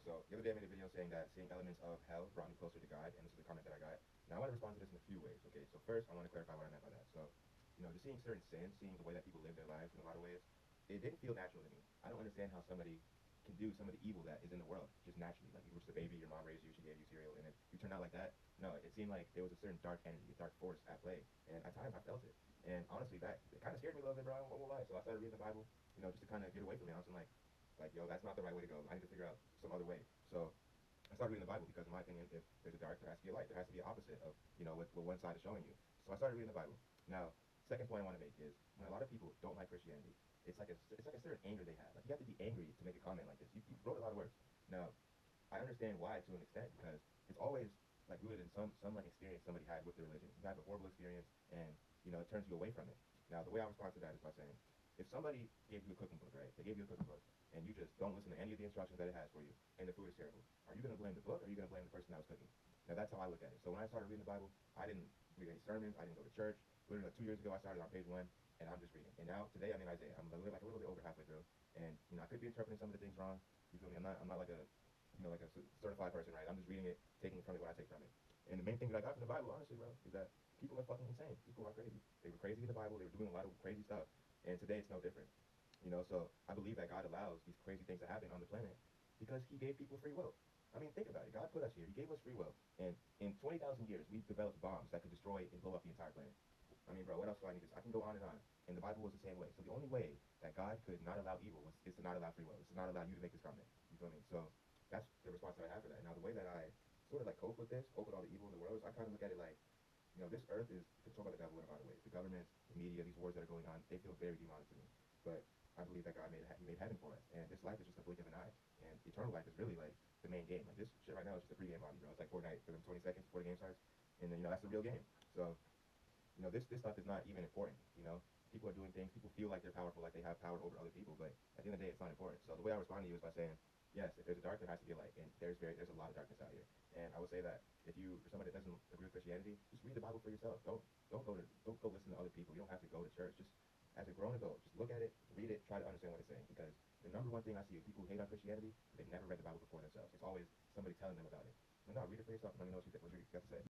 So the other day I made a video saying that seeing elements of hell brought me closer to God, and this is a comment that I got. Now I want to respond to this in a few ways, okay? So first I want to clarify what I meant by that. So, just seeing certain sins, seeing the way that people live their lives in a lot of ways, it didn't feel natural to me. I don't understand how somebody can do some of the evil that is in the world just naturally. Like you were just a baby, your mom raised you, she gave you cereal, and then you turn out like that. No, it seemed like there was a certain dark energy, a dark force at play, and at times I felt it. And honestly, that it kind of scared me a little bit, bro. I won't lie. So I started reading the Bible, just to kind of get away from it. I was like, yo, that's not the right way to go. I need to figure out some other way. So I started reading the Bible because, in my opinion, if there's a dark, there has to be a light. There has to be an opposite of, what one side is showing you. So I started reading the Bible. Now, second point I want to make is when a lot of people don't like Christianity, it's like a certain anger they have. Like you have to be angry to make a comment like this. You wrote a lot of words. Now, I understand why to an extent because it's always like rooted in some like experience somebody had with their religion. You have a horrible experience and it turns you away from it. Now the way I respond to that is by saying, if somebody gave you a cooking book, right? They gave you a cooking book and you just don't listen to any of the instructions that it has for you and the food is terrible. Are you gonna blame the book or are you gonna blame the person that was cooking? Now that's how I look at it. So when I started reading the Bible, I didn't read any sermons, I didn't go to church. Literally like 2 years ago I started on page one and I'm just reading. And now today I'm in Isaiah. I'm like a little bit over halfway through. And I could be interpreting some of the things wrong. You feel me? I'm not like a certified person, right? I'm just reading it, taking from it what I take from it. And the main thing that I got from the Bible, honestly, bro, is that people are fucking insane. People are crazy. They were crazy in the Bible. They were doing a lot of crazy stuff. And today it's no different. So I believe that God allows these crazy things to happen on the planet because He gave people free will. I mean, think about it. God put us here. He gave us free will. And in 20,000 years, we've developed bombs that could destroy and blow up the entire planet. I mean, bro, what else do I need to say? I can go on and on. And the Bible was the same way. So the only way that God could not allow evil is to not allow free will. It's to not allow you to make this comment. You feel me? So that's the response that I have for that. Now, the way that I sort of like cope with this, cope with all the evil in the world, is I kind of look at it like, this earth is controlled by the devil in a lot of ways. The governments, the media, these wars that are going on, they feel very demonic to me. But I believe that God He made heaven for us, and this life is just a blink of an eye. And eternal life is really like the main game. Like this shit right now is just a pre-game lobby, bro. It's like Fortnite for them 20 seconds before the game starts, and then that's the real game. So this stuff is not even important. People are doing things. People feel like they're powerful, like they have power over other people. But at the end of the day, it's not important. So the way I respond to you is by saying, yes, if there's a dark, there has to be a light, and there's a lot of darkness out here. And I would say that if you're somebody that doesn't agree with Christianity, just read the Bible for yourself. Don't go listen to other people. You don't have to go to church. Just as a grown adult, just look at it, read it, try to understand what it's saying. Because the number one thing I see is people who hate on Christianity, they've never read the Bible before themselves. It's always somebody telling them about it. No, read it for yourself and let me know what you got to say.